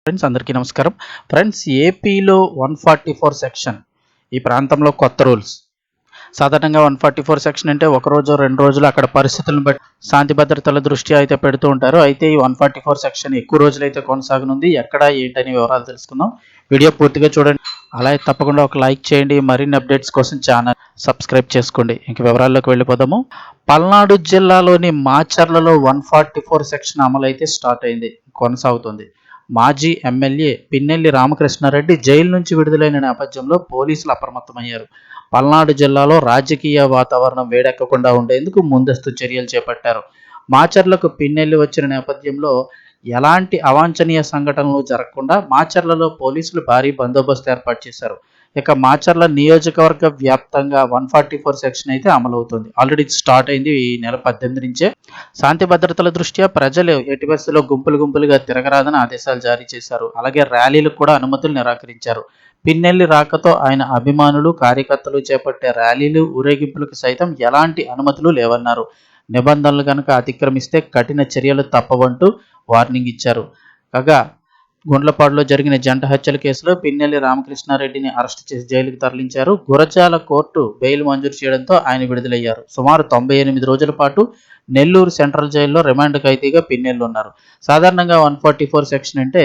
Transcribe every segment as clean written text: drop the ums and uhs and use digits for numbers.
Friends అందరికీ నమస్కారం. Friends ఏపీలో 144 సెక్షన్ ఈ ప్రాంతంలో కొత్త రూల్స్. సాధారణంగా 144 సెక్షన్ అంటే ఒక రోజు 2 రోజులు అక్కడ పరిస్థితులను బట్టి శాంతి భద్రతల దృష్ట్యా అయితే పెడుతూ ఉంటారు. అయితే ఈ 144 సెక్షన్ ఎక్కువ రోజులైతే కొనసాగనుంది. ఎక్కడ ఏంటనే వివరాలు తెలుసుకుందాం. వీడియో పూర్తిగా చూడండి. అలాగే తప్పకుండా ఒక లైక్ చేయండి. మరిన్ని అప్డేట్స్ కోసం ఛానల్ సబ్స్క్రైబ్ చేసుకోండి. ఇంక వివరాల్లోకి వెళ్ళిపోదాము. పల్నాడు జిల్లాలోని మాచర్లలో 144 సెక్షన్ అమలు అయితే స్టార్ట్ అయింది, కొనసాగుతుంది. మాజీ ఎమ్మెల్యే పిన్నెల్లి రామకృష్ణారెడ్డి జైలు నుంచి విడుదలైన నేపథ్యంలో పోలీసులు అప్రమత్తమయ్యారు. పల్నాడు జిల్లాలో రాజకీయ వాతావరణం వేడెక్కకుండా ఉండేందుకు ముందస్తు చర్యలు చేపట్టారు. మాచర్లకు పిన్నెల్లి వచ్చిన నేపథ్యంలో ఎలాంటి అవాంఛనీయ సంఘటనలు జరగకుండా మాచర్లలో పోలీసులు భారీ బందోబస్తు ఏర్పాటు చేశారు. ఇక మాచర్ల నియోజకవర్గ వ్యాప్తంగా 144 సెక్షన్ అయితే అమలవుతుంది. ఆల్రెడీ స్టార్ట్ అయింది ఈ నెల 18 నుంచే. శాంతి భద్రతల దృష్ట్యా ప్రజలు ఎట్టి పరిస్థితుల్లో గుంపులుగా తిరగరాదని ఆదేశాలు జారీ చేశారు. అలాగే ర్యాలీలకు కూడా అనుమతులు నిరాకరించారు. పిన్నెల్లి రాకతో ఆయన అభిమానులు కార్యకర్తలు చేపట్టే ర్యాలీలు ఊరేగింపులకు సైతం ఎలాంటి అనుమతులు లేవన్నారు. నిబంధనలు కనుక అతిక్రమిస్తే కఠిన చర్యలు తప్పవంటూ వార్నింగ్ ఇచ్చారు. కాగా గుండ్లపాడులో జరిగిన జంట హత్యల కేసులో పిన్నెల్లి రామకృష్ణారెడ్డిని అరెస్టు చేసి జైలుకు తరలించారు. గురజాల కోర్టు బెయిల్ మంజూరు చేయడంతో ఆయన విడుదలయ్యారు. సుమారు 98 రోజుల పాటు నెల్లూరు సెంట్రల్ జైల్లో రిమాండ్ ఖైదీగా పిన్నెల్లి ఉన్నారు. సాధారణంగా 144 సెక్షన్ అంటే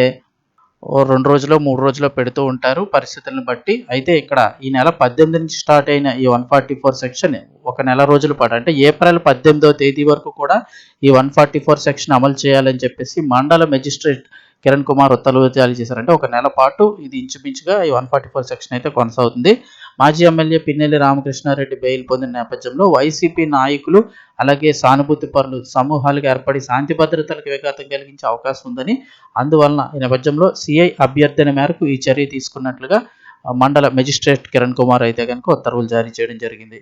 2 రోజులో 3 రోజులో పెడుతూ ఉంటారు పరిస్థితులను బట్టి. అయితే ఇక్కడ ఈ నెల 18 నుంచి స్టార్ట్ అయిన ఈ 144 సెక్షన్ ఒక నెల రోజుల పాటు అంటే ఏప్రిల్ 18వ తేదీ వరకు కూడా ఈ 144 సెక్షన్ అమలు చేయాలని చెప్పేసి మండల మెజిస్ట్రేట్ కిరణ్ కుమార్ ఉత్తర్వులు జారీ చేశారంటే ఒక నెల పాటు ఇది ఇంచుమించుగా ఈ 144 సెక్షన్ అయితే కొనసాగుతుంది. మాజీ ఎమ్మెల్యే పిన్నెల్లి రామకృష్ణారెడ్డి బెయిల్ పొందిన నేపథ్యంలో వైసీపీ నాయకులు అలాగే సానుభూతి పరులు సమూహాలుగా ఏర్పడి శాంతి భద్రతలకు విఘాతం కలిగించే అవకాశం ఉందని, అందువలన ఈ నేపథ్యంలో సిఐ అభ్యర్థన మేరకు ఈ చర్య తీసుకున్నట్లుగా మండల మెజిస్ట్రేట్ కిరణ్ కుమార్ అయితే కనుక ఉత్తర్వులు జారీ చేయడం జరిగింది.